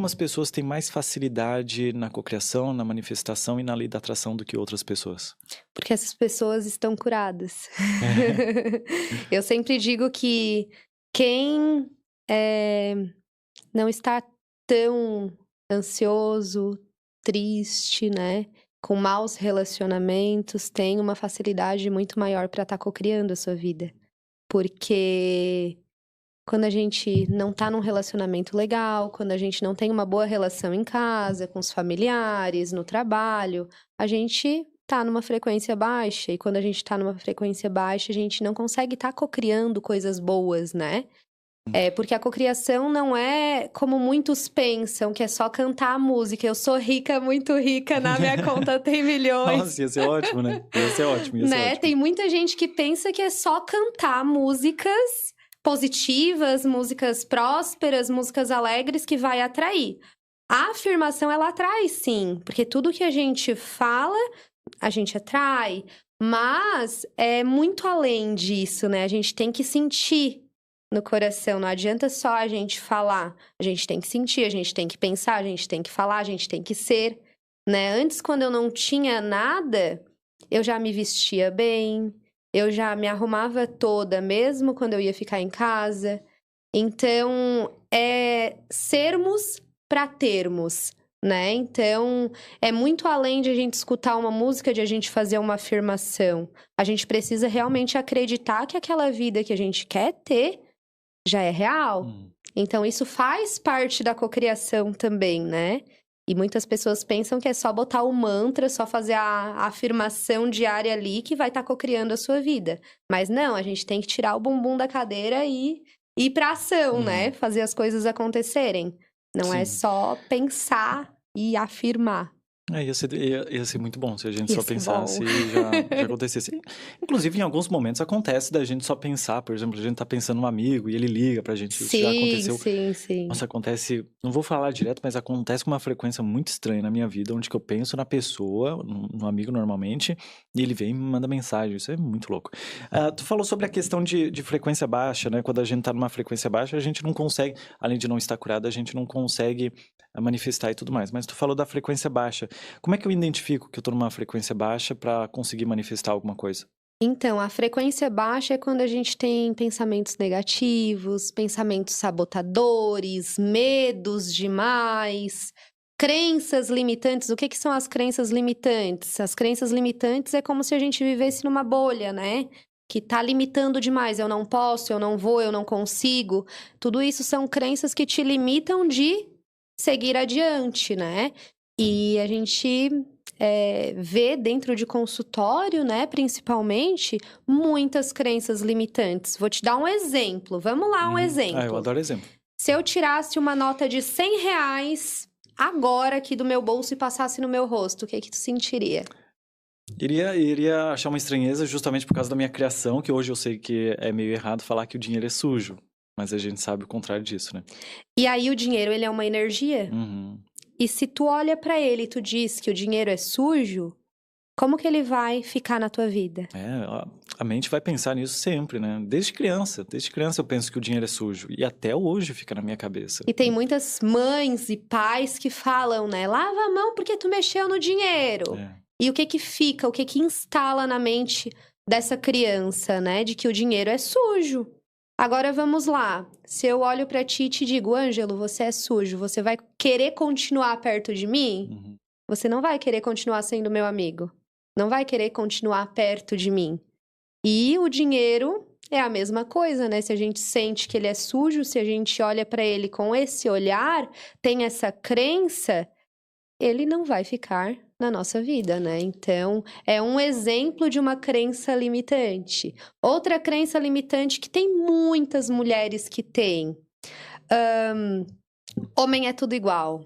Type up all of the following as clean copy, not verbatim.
algumas pessoas têm mais facilidade na cocriação, na manifestação e na lei da atração do que outras pessoas? Porque essas pessoas estão curadas. Eu sempre digo que quem não está tão ansioso, triste, né? Com maus relacionamentos, tem uma facilidade muito maior para estar cocriando a sua vida. Porque quando a gente não tá num relacionamento legal, quando a gente não tem uma boa relação em casa, com os familiares, no trabalho, a gente tá numa frequência baixa. E quando a gente tá numa frequência baixa, a gente não consegue estar cocriando coisas boas, né? Porque a cocriação não é como muitos pensam, que é só cantar a música. Eu sou rica, muito rica, na minha conta tem milhões. Nossa, ia ser ótimo, né? Ia ser ótimo, ia ser Né? ótimo. Tem muita gente que pensa que é só cantar músicas positivas, músicas prósperas, músicas alegres que vai atrair. A afirmação, ela atrai, sim. Porque tudo que a gente fala, a gente atrai. Mas é muito além disso, né? A gente tem que sentir no coração. Não adianta só a gente falar. A gente tem que sentir, a gente tem que pensar, a gente tem que falar, a gente tem que ser, né? Antes, quando eu não tinha nada, eu já me vestia bem, eu já me arrumava toda, mesmo quando eu ia ficar em casa. Então, é sermos para termos, né? Então, é muito além de a gente escutar uma música, de a gente fazer uma afirmação. A gente precisa realmente acreditar que aquela vida que a gente quer ter já é real. Então, isso faz parte da cocriação também, né? E muitas pessoas pensam que é só botar o mantra, só fazer a afirmação diária ali que vai estar cocriando a sua vida. Mas não, a gente tem que tirar o bumbum da cadeira e ir pra ação, né? Fazer as coisas acontecerem. Não é só pensar e afirmar. Ia ser muito bom se a gente Ia só ser pensasse bom. e já acontecesse. Inclusive, em alguns momentos acontece da gente só pensar. Por exemplo, a gente tá pensando num amigo e ele liga pra gente. Isso já aconteceu. Sim. Nossa, acontece... Não vou falar direto, mas acontece com uma frequência muito estranha na minha vida, onde que eu penso na pessoa, no amigo normalmente, e ele vem e me manda mensagem. Isso é muito louco. Tu falou sobre a questão de frequência baixa, né? Quando a gente tá numa frequência baixa, a gente não consegue, além de não estar curado, a gente não consegue manifestar e tudo mais. Mas tu falou da frequência baixa. Como é que eu identifico que eu tô numa frequência baixa para conseguir manifestar alguma coisa? Então, a frequência baixa é quando a gente tem pensamentos negativos, pensamentos sabotadores, medos demais, crenças limitantes. O que são as crenças limitantes? As crenças limitantes é como se a gente vivesse numa bolha, né? Que tá limitando demais. Eu não posso, eu não vou, eu não consigo. Tudo isso são crenças que te limitam de seguir adiante, né? E a gente vê dentro de consultório, né, principalmente, muitas crenças limitantes. Vou te dar um exemplo. Vamos lá, um exemplo. Eu adoro exemplo. Se eu tirasse uma nota de R$100 agora aqui do meu bolso e passasse no meu rosto, o que tu sentiria? Iria achar uma estranheza justamente por causa da minha criação, que hoje eu sei que é meio errado falar que o dinheiro é sujo. Mas a gente sabe o contrário disso, né? E aí o dinheiro, ele é uma energia. E se tu olha pra ele e tu diz que o dinheiro é sujo, como que ele vai ficar na tua vida? A mente vai pensar nisso sempre, né? Desde criança eu penso que o dinheiro é sujo. E até hoje fica na minha cabeça. E tem muitas mães e pais que falam, né? Lava a mão porque tu mexeu no dinheiro. E o que fica, o que instala na mente dessa criança, né? De que o dinheiro é sujo. Agora vamos lá. Se eu olho pra ti e te digo, Ângelo, você é sujo, você vai querer continuar perto de mim? Você não vai querer continuar sendo meu amigo. Não vai querer continuar perto de mim. E o dinheiro é a mesma coisa, né? Se a gente sente que ele é sujo, se a gente olha pra ele com esse olhar, tem essa crença, ele não vai ficar na nossa vida, né? Então, é um exemplo de uma crença limitante. Outra crença limitante que tem muitas mulheres que têm. Homem é tudo igual.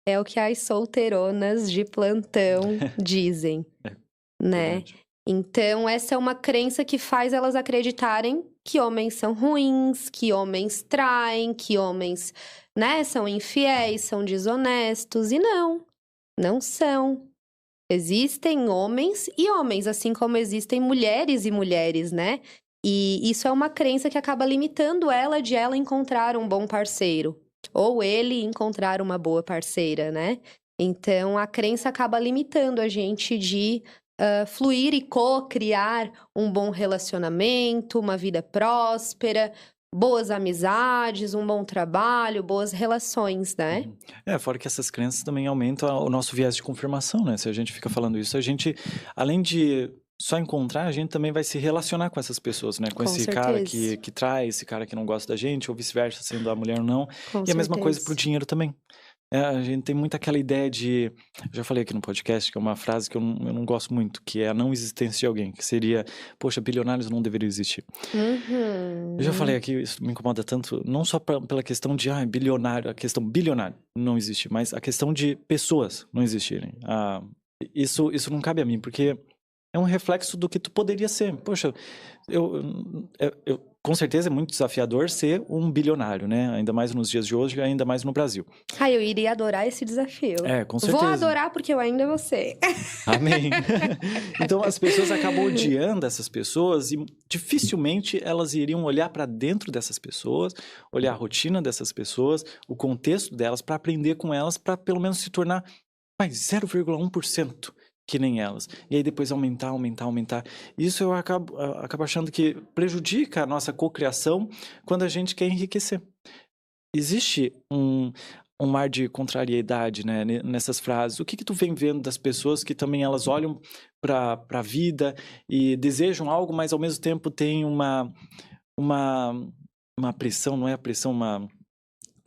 É o que as solteironas de plantão dizem, né? Verdade. Então, essa é uma crença que faz elas acreditarem que homens são ruins, que homens traem, que homens, né, são infiéis, são desonestos. E não são. Existem homens e homens, assim como existem mulheres e mulheres, né? E isso é uma crença que acaba limitando ela de ela encontrar um bom parceiro. ou ele encontrar uma boa parceira, né? Então, a crença acaba limitando a gente de fluir e co-criar um bom relacionamento, uma vida próspera, boas amizades, um bom trabalho, boas relações, né? Fora que essas crenças também aumentam o nosso viés de confirmação, né? Se a gente fica falando isso, a gente, além de só encontrar, a gente também vai se relacionar com essas pessoas, né? Com Com esse cara certeza. que trai, esse cara que não gosta da gente, ou vice-versa, sendo a mulher ou não. Com E a mesma coisa certeza. pro dinheiro também. A gente tem muito aquela ideia de... Eu já falei aqui no podcast, que é uma frase que eu não gosto muito, que é a não existência de alguém, que seria, poxa, bilionários não deveriam existir. Eu já falei aqui, isso me incomoda tanto, não só pela questão de, bilionário, a questão bilionário não existe, mas a questão de pessoas não existirem. Isso não cabe a mim, porque é um reflexo do que tu poderia ser. Poxa, com certeza é muito desafiador ser um bilionário, né? Ainda mais nos dias de hoje, ainda mais no Brasil. Eu iria adorar esse desafio. Com certeza. Vou adorar porque eu ainda vou ser. Amém. Então as pessoas acabam odiando essas pessoas e dificilmente elas iriam olhar para dentro dessas pessoas, olhar a rotina dessas pessoas, o contexto delas, para aprender com elas, para pelo menos se tornar 0,1% que nem elas. E aí depois aumentar. Isso eu acabo achando que prejudica a nossa cocriação quando a gente quer enriquecer. Existe um mar de contrariedade, né, nessas frases. O que tu vem vendo das pessoas que também elas olham para a vida e desejam algo, mas ao mesmo tempo tem uma pressão, não é a pressão,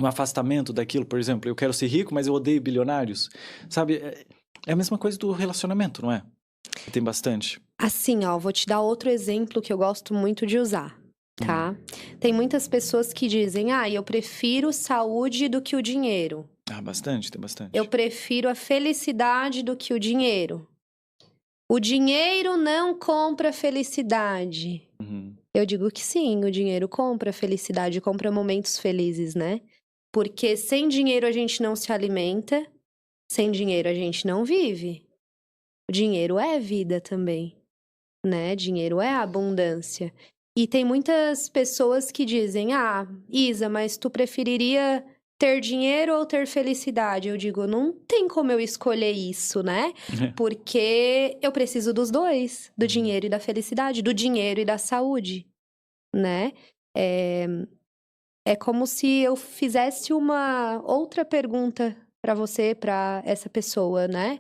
um afastamento daquilo? Por exemplo, eu quero ser rico, mas eu odeio bilionários. Sabe? É a mesma coisa do relacionamento, não é? Tem bastante. Assim, vou te dar outro exemplo que eu gosto muito de usar, tá? Tem muitas pessoas que dizem, eu prefiro saúde do que o dinheiro. Bastante, tem bastante. Eu prefiro a felicidade do que o dinheiro. O dinheiro não compra felicidade. Eu digo que sim, o dinheiro compra felicidade, compra momentos felizes, né? Porque sem dinheiro a gente não se alimenta, sem dinheiro a gente não vive. O dinheiro é vida também, né? Dinheiro é abundância. E tem muitas pessoas que dizem, Isa, mas tu preferiria ter dinheiro ou ter felicidade? Eu digo, não tem como eu escolher isso, né? Porque eu preciso dos dois, do dinheiro e da felicidade, do dinheiro e da saúde, né? É como se eu fizesse uma outra pergunta para você, para essa pessoa, né?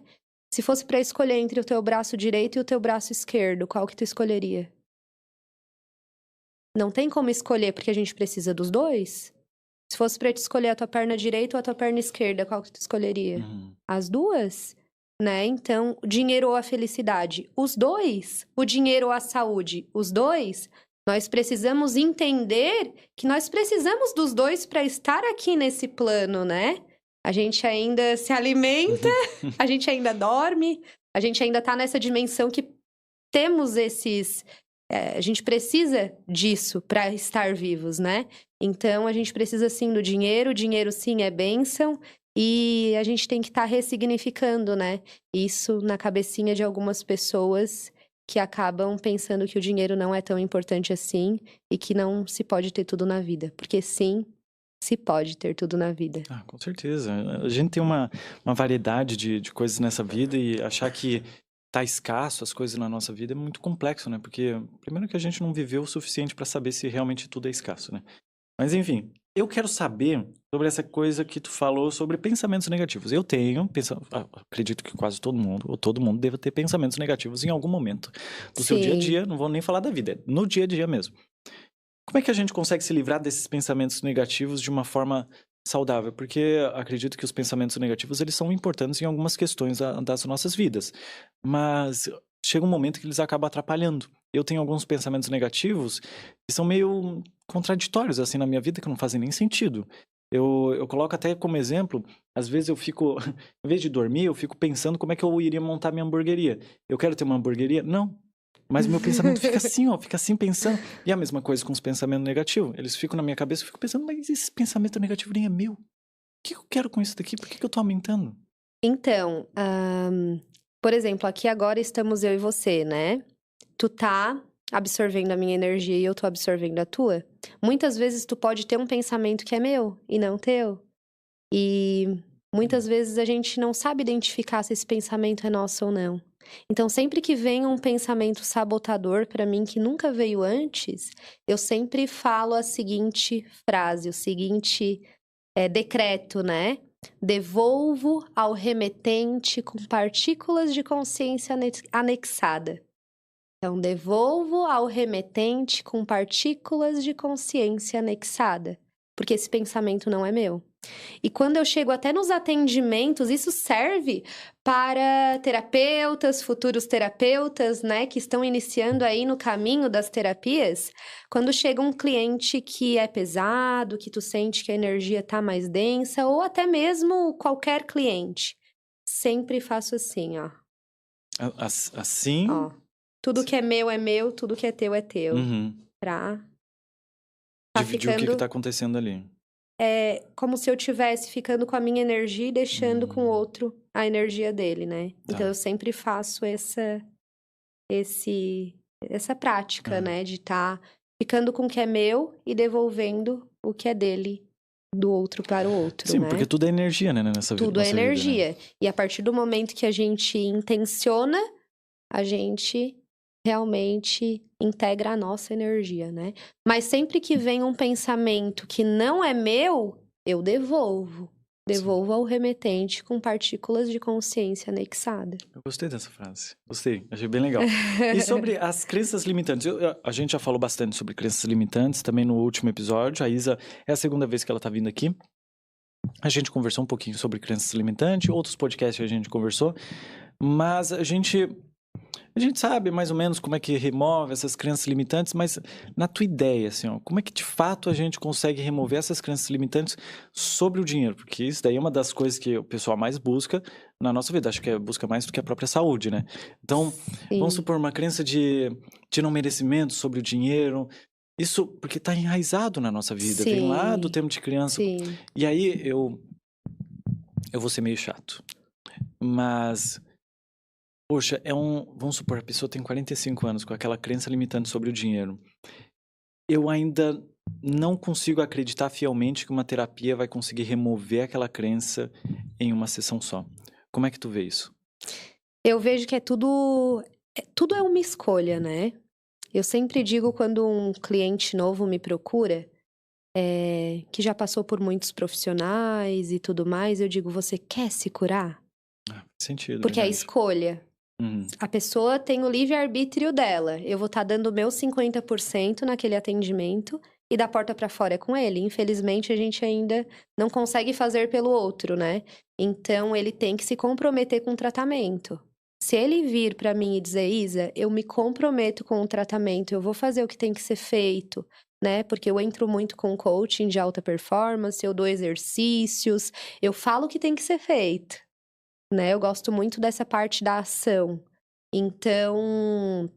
Se fosse para escolher entre o teu braço direito e o teu braço esquerdo, qual que tu escolheria? Não tem como escolher, porque a gente precisa dos dois. Se fosse pra te escolher a tua perna direita ou a tua perna esquerda, qual que tu escolheria? As duas, né? Então, o dinheiro ou a felicidade? Os dois. O dinheiro ou a saúde? Os dois. Nós precisamos entender que nós precisamos dos dois para estar aqui nesse plano, né? A gente ainda se alimenta, a gente ainda dorme, a gente ainda tá nessa dimensão que temos esses... a gente precisa disso para estar vivos, né? Então, a gente precisa sim do dinheiro. O dinheiro, sim, é bênção. E a gente tem que estar ressignificando, né? Isso na cabecinha de algumas pessoas que acabam pensando que o dinheiro não é tão importante assim e que não se pode ter tudo na vida. Porque sim, se pode ter tudo na vida. Com certeza. A gente tem uma variedade de coisas nessa vida e achar que tá escasso as coisas na nossa vida é muito complexo, né? Porque, primeiro que a gente não viveu o suficiente para saber se realmente tudo é escasso, né? Mas, enfim, eu quero saber sobre essa coisa que tu falou sobre pensamentos negativos. Eu tenho, acredito que quase todo mundo, ou todo mundo deve ter pensamentos negativos em algum momento do seu dia a dia, não vou nem falar da vida, é no dia a dia mesmo. Como é que a gente consegue se livrar desses pensamentos negativos de uma forma saudável? Porque acredito que os pensamentos negativos, eles são importantes em algumas questões das nossas vidas. Mas chega um momento que eles acabam atrapalhando. Eu tenho alguns pensamentos negativos que são meio contraditórios, assim, na minha vida, que não fazem nem sentido. Eu coloco até como exemplo, às vezes eu fico, em vez de dormir, eu fico pensando como é que eu iria montar minha hamburgueria. Eu quero ter uma hamburgueria? Não. Mas meu pensamento fica assim, fica assim pensando. E a mesma coisa com os pensamentos negativos. Eles ficam na minha cabeça, eu fico pensando, mas esse pensamento negativo nem é meu. O que eu quero com isso daqui? Por que eu tô aumentando? Então, por exemplo, aqui agora estamos eu e você, né? Tu tá absorvendo a minha energia e eu tô absorvendo a tua? Muitas vezes tu pode ter um pensamento que é meu e não teu. E muitas vezes a gente não sabe identificar se esse pensamento é nosso ou não. Então, sempre que vem um pensamento sabotador pra mim que nunca veio antes, eu sempre falo a seguinte frase, o seguinte decreto, né? Devolvo ao remetente com partículas de consciência anexada. Então, devolvo ao remetente com partículas de consciência anexada. Porque esse pensamento não é meu. E quando eu chego até nos atendimentos, isso serve para terapeutas, futuros terapeutas, né, que estão iniciando aí no caminho das terapias. Quando chega um cliente que é pesado, que tu sente que a energia tá mais densa, ou até mesmo qualquer cliente, sempre faço assim, ó. Assim? Ó, tudo que é meu, tudo que é teu. Uhum. Pra tá Dividir o que ficando... tá acontecendo ali. É como se eu estivesse ficando com a minha energia e deixando com o outro a energia dele, né? Então, Tá. eu sempre faço essa prática, né? De estar ficando com o que é meu e devolvendo o que é dele do outro para o outro, Sim, né? porque tudo é energia, né, nessa vida. Tudo é nossa vida, né? energia. E a partir do momento que a gente intenciona, a gente realmente integra a nossa energia, né? Mas sempre que vem um pensamento que não é meu, eu devolvo. Devolvo ao remetente com partículas de consciência anexada. Eu gostei dessa frase. Gostei, achei bem legal. E sobre as crenças limitantes? A gente já falou bastante sobre crenças limitantes, também no último episódio. A Isa é a segunda vez que ela tá vindo aqui. A gente conversou um pouquinho sobre crenças limitantes, outros podcasts a gente conversou. Mas a gente sabe mais ou menos como é que remove essas crenças limitantes, mas na tua ideia, assim, ó, como é que de fato a gente consegue remover essas crenças limitantes sobre o dinheiro? Porque isso daí é uma das coisas que o pessoal mais busca na nossa vida. Acho que busca mais do que a própria saúde, né? Então, vamos Sim, supor uma crença de não merecimento sobre o dinheiro. Isso porque tá enraizado na nossa vida. Vem lá do sim, tempo de criança. sim. E aí eu vou ser meio chato. Mas, poxa, vamos supor, a pessoa tem 45 anos com aquela crença limitante sobre o dinheiro. Eu ainda não consigo acreditar fielmente que uma terapia vai conseguir remover aquela crença em uma sessão só. Como é que tu vê isso? Eu vejo que tudo é uma escolha, né? Eu sempre digo quando um cliente novo me procura, que já passou por muitos profissionais e tudo mais, eu digo, você quer se curar? Faz sentido, Porque é a verdade. escolha. Uhum. A pessoa tem o livre-arbítrio dela. Eu vou estar dando o meu 50% naquele atendimento e da porta para fora é com ele. Infelizmente, a gente ainda não consegue fazer pelo outro, né? Então, ele tem que se comprometer com o tratamento. Se ele vir para mim e dizer, Isa, eu me comprometo com o tratamento, eu vou fazer o que tem que ser feito, né? Porque eu entro muito com coaching de alta performance, eu dou exercícios, eu falo o que tem que ser feito, né? Eu gosto muito dessa parte da ação. Então,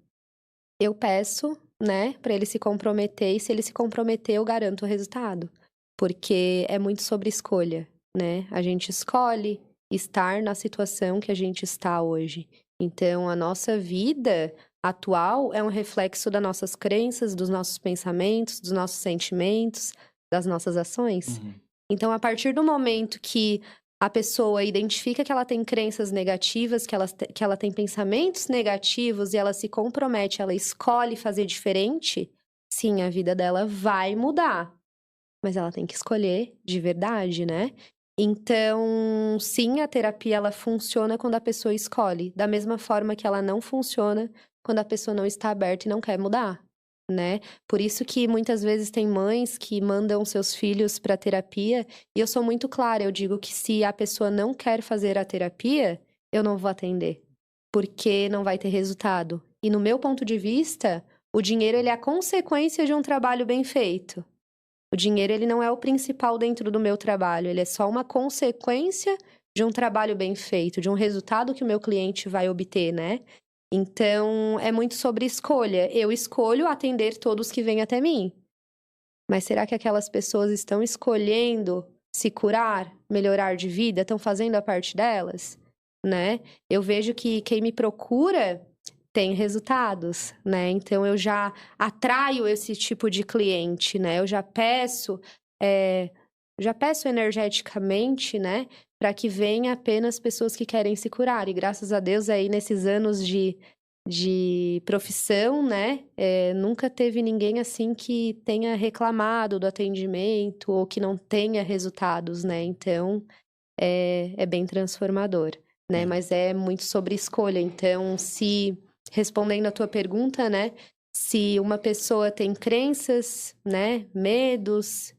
eu peço, né, para ele se comprometer, e se ele se comprometer, eu garanto o resultado. Porque é muito sobre escolha, né? A gente escolhe estar na situação que a gente está hoje. Então, a nossa vida atual é um reflexo das nossas crenças, dos nossos pensamentos, dos nossos sentimentos, das nossas ações. Uhum. Então, a partir do momento que a pessoa identifica que ela tem crenças negativas, que ela tem pensamentos negativos e ela se compromete, ela escolhe fazer diferente, sim, a vida dela vai mudar. Mas ela tem que escolher de verdade, né? Então, sim, a terapia ela funciona quando a pessoa escolhe, da mesma forma que ela não funciona quando a pessoa não está aberta e não quer mudar, né? Por isso que muitas vezes tem mães que mandam seus filhos para terapia, e eu sou muito clara, eu digo que se a pessoa não quer fazer a terapia, eu não vou atender, porque não vai ter resultado. E no meu ponto de vista, o dinheiro ele é a consequência de um trabalho bem feito. O dinheiro, ele não é o principal dentro do meu trabalho, ele é só uma consequência de um trabalho bem feito, de um resultado que o meu cliente vai obter, né? Então, é muito sobre escolha. Eu escolho atender todos que vêm até mim. Mas será que aquelas pessoas estão escolhendo se curar, melhorar de vida, estão fazendo a parte delas, né? Eu vejo que quem me procura tem resultados, né? Então eu já atraio esse tipo de cliente, né? Eu já peço energeticamente, né, para que venha apenas pessoas que querem se curar. E graças a Deus aí nesses anos de profissão, né, nunca teve ninguém assim que tenha reclamado do atendimento ou que não tenha resultados, né? Então é bem transformador, né? É. Mas é muito sobre escolha. Então, respondendo a tua pergunta, né? Se uma pessoa tem crenças, né? Medos,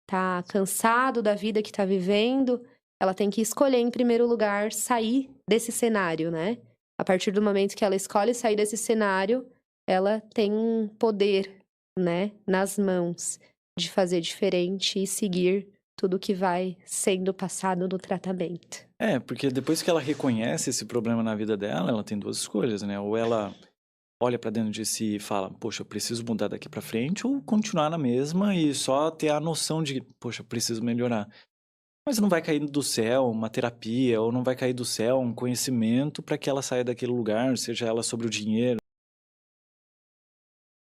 tá cansado da vida que tá vivendo, ela tem que escolher, em primeiro lugar, sair desse cenário, né? A partir do momento que ela escolhe sair desse cenário, ela tem um poder, né? Nas mãos de fazer diferente e seguir tudo que vai sendo passado no tratamento. Porque depois que ela reconhece esse problema na vida dela, ela tem duas escolhas, né? Ou ela olha pra dentro de si e fala, poxa, eu preciso mudar daqui pra frente, ou continuar na mesma e só ter a noção de, poxa, eu preciso melhorar. Mas não vai cair do céu uma terapia, ou não vai cair do céu um conhecimento para que ela saia daquele lugar, seja ela sobre o dinheiro,